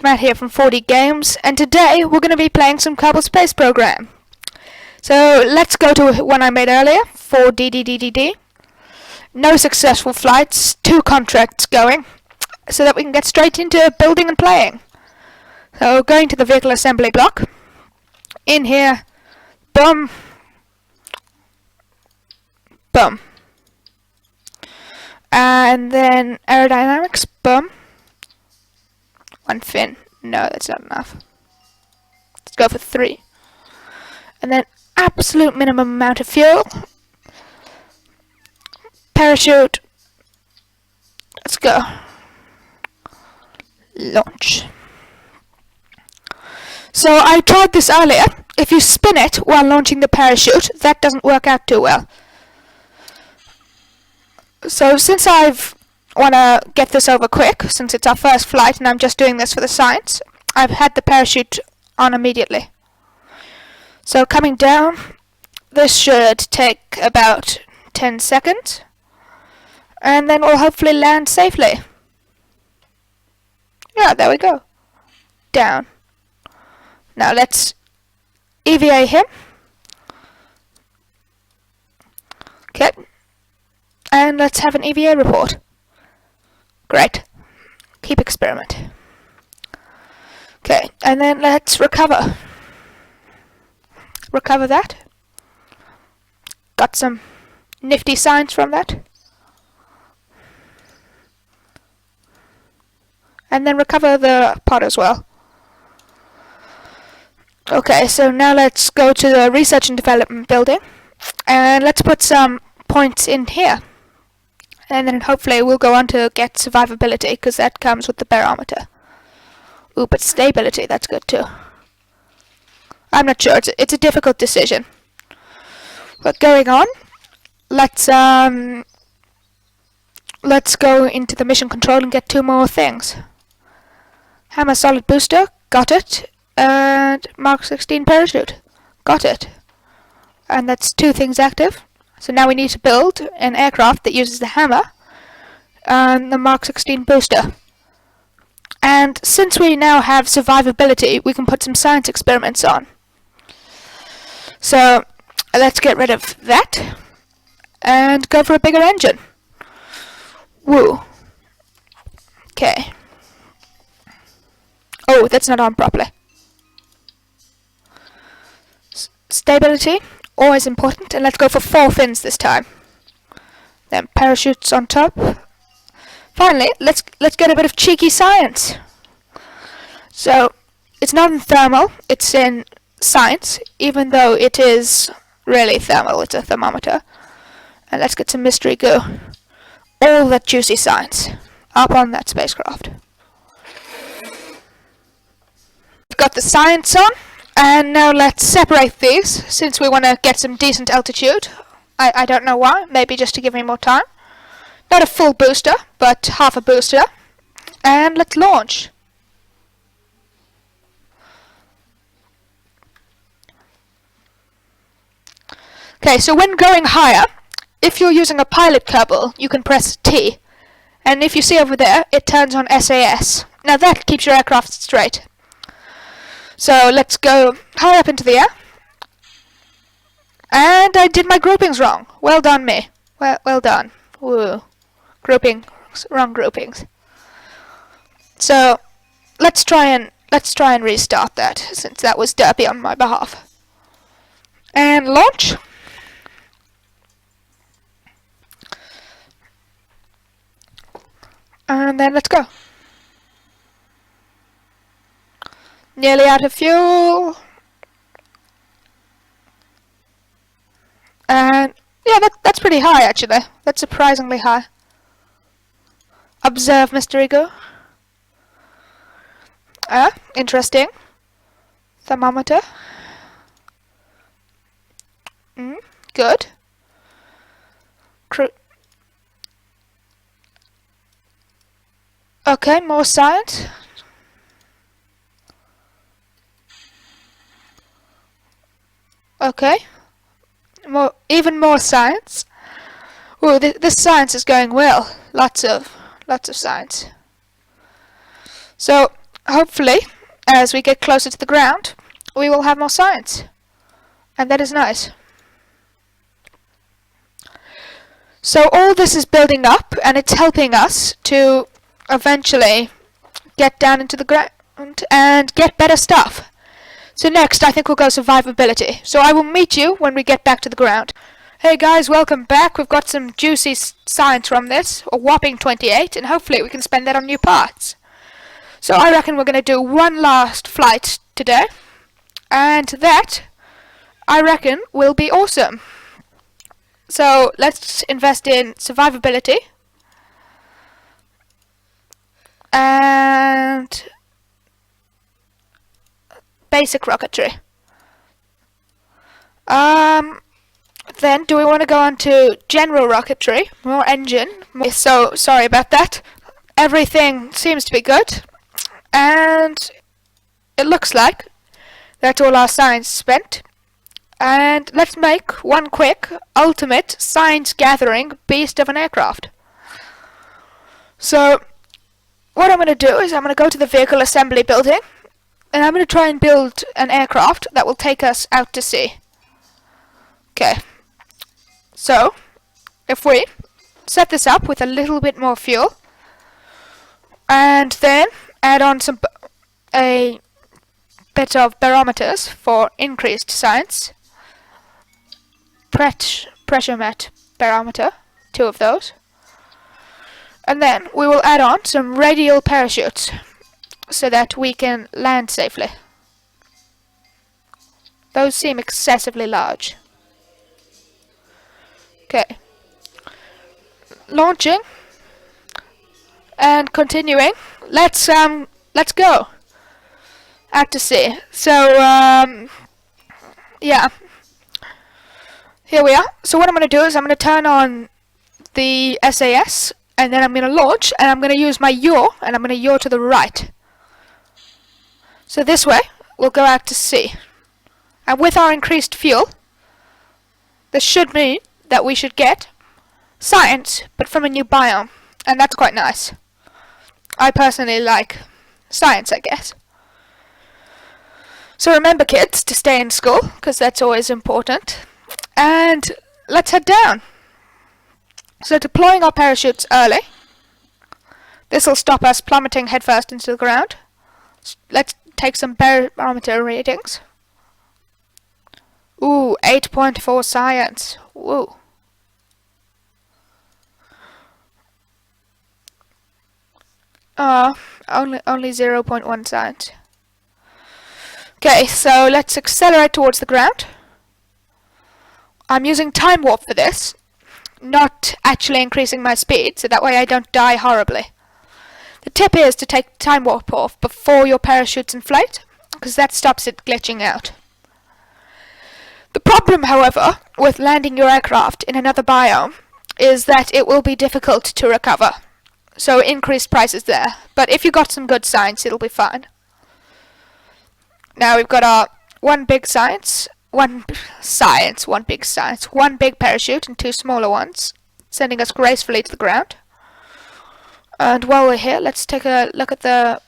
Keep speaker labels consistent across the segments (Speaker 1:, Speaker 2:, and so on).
Speaker 1: it's Matt here from 4D Games, and today we're going to be playing some Kerbal Space Program. So let's go to one I made earlier, 4DDDDD. No successful flights, 2 contracts going, so that we can get straight into building and playing. So going to the vehicle assembly block, in here, boom, boom. And then aerodynamics, boom. 1 fin. No, that's not enough. Let's go for 3. And then absolute minimum amount of fuel. Parachute. Let's go. Launch. So I tried this earlier. If you spin it while launching the parachute, that doesn't work out too well. So since I've want to get this over quick, since it's our first flight and I'm just doing this for the science, I've had the parachute on immediately. So coming down, this should take about 10 seconds, and then we'll hopefully land safely. Yeah, there we go. Down. Now let's EVA him. Okay. And let's have an EVA report. Great. Keep experiment. Okay, and then let's recover. Recover that. Got some nifty science from that. And then recover the pod as well. Okay, so now let's go to the research and development building. And let's put some points in here. And then hopefully we'll go on to get survivability, because that comes with the barometer. Ooh, but stability, that's good too. I'm not sure, it's a difficult decision. But going on, let's go into the mission control and get 2 more things. Hammer solid booster, got it. And Mark 16 parachute, got it. And that's 2 things active. So now we need to build an aircraft that uses the hammer and the Mark 16 booster. And since we now have survivability, we can put some science experiments on. So let's get rid of that and go for a bigger engine. Woo. Okay. Oh, that's not on properly. Stability. Always important, and let's go for 4 fins this time. Then parachutes on top. Finally, let's get a bit of cheeky science. So it's not in thermal, it's in science, even though it is really thermal, it's a thermometer. And let's get some mystery goo. All that juicy science up on that spacecraft. We've got the science on. And now let's separate these, since we want to get some decent altitude. I don't know why, maybe just to give me more time. Not a full booster, but half a booster. And let's launch. Okay, so when going higher, if you're using a pilot Kerbal, you can press T. And if you see over there, it turns on SAS. Now that keeps your aircraft straight. So let's go high up into the air. And I did my groupings wrong. Well done me. Well done. Woo. Wrong groupings. So let's try and restart that, since that was derpy on my behalf. And launch. And then let's go. Nearly out of fuel. And yeah, that's pretty high actually. That's surprisingly high. Observe mystery go. Interesting. Thermometer. Good. Okay, more science. Okay, even more science. Ooh, this science is going well. Lots of science. So hopefully, as we get closer to the ground, we will have more science. And that is nice. So all this is building up, and it's helping us to eventually get down into the ground and get better stuff. So next, I think we'll go survivability. So I will meet you when we get back to the ground. Hey guys, welcome back. We've got some juicy science from this, a whopping 28, and hopefully we can spend that on new parts. So I reckon we're going to do one last flight today, and that, I reckon, will be awesome. So let's invest in survivability and basic rocketry. Then do we want to go on to general rocketry, more engine? So sorry about that. Everything seems to be good, and it looks like that's all our science spent. And let's make one quick ultimate science gathering beast of an aircraft. So what I'm going to do is I'm going to go to the vehicle assembly building, and I'm going to try and build an aircraft that will take us out to sea. Okay, so if we set this up with a little bit more fuel, and then add on a bit of barometers for increased science, pressure met barometer, 2 of those, and then we will add on some radial parachutes so that we can land safely. Those seem excessively large. Okay, launching and continuing. Let's go out to sea. So yeah, here we are. So what I'm going to do is I'm going to turn on the SAS, and then I'm going to launch, and I'm going to use my yaw, and I'm going to yaw to the right. So this way we'll go out to sea, and with our increased fuel, this should mean that we should get science, but from a new biome, and that's quite nice. I personally like science, I guess. So remember, kids, to stay in school, because that's always important. And let's head down. So deploying our parachutes early. This will stop us plummeting headfirst into the ground. Let's take some barometer readings. Ooh, 8.4 science. Woo. Only 0.1 science. Okay, so let's accelerate towards the ground. I'm using time warp for this, not actually increasing my speed, so that way I don't die horribly. The tip is to take time warp off before your parachute's inflate, because that stops it glitching out. The problem, however, with landing your aircraft in another biome is that it will be difficult to recover. So increased prices there, but if you got some good science, it'll be fine. Now we've got our one big parachute and 2 smaller ones, sending us gracefully to the ground. And while we're here, let's take a look at the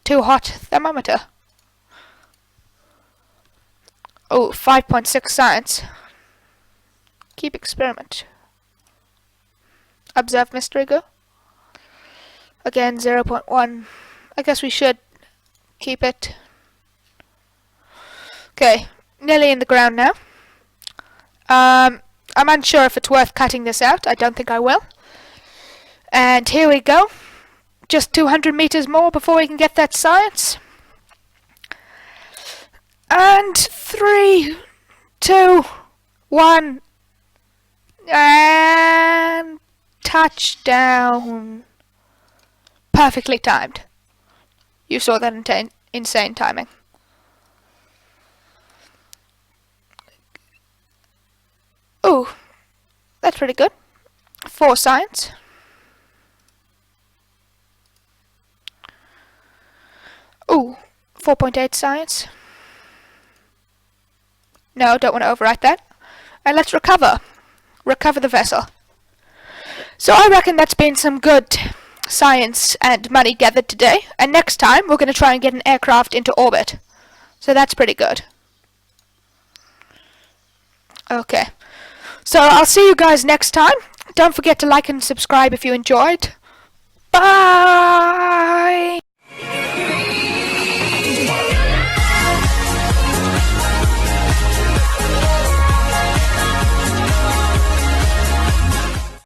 Speaker 1: too hot thermometer. Oh, 5.6 science. Keep experiment. Observe mystery go. Again, 0.1. I guess we should keep it. Okay, nearly in the ground now. I'm unsure if it's worth cutting this out. I don't think I will. And here we go. Just 200 meters more before we can get that science. And 3, 2, 1, and touchdown. Perfectly timed. You saw that insane timing. Ooh, that's pretty good. 4 science. Ooh, 4.8 science. No, don't want to overwrite that. And let's recover. Recover the vessel. So I reckon that's been some good science and money gathered today, and next time we're going to try and get an aircraft into orbit. So that's pretty good. Okay. So I'll see you guys next time. Don't forget to like and subscribe if you enjoyed. Bye!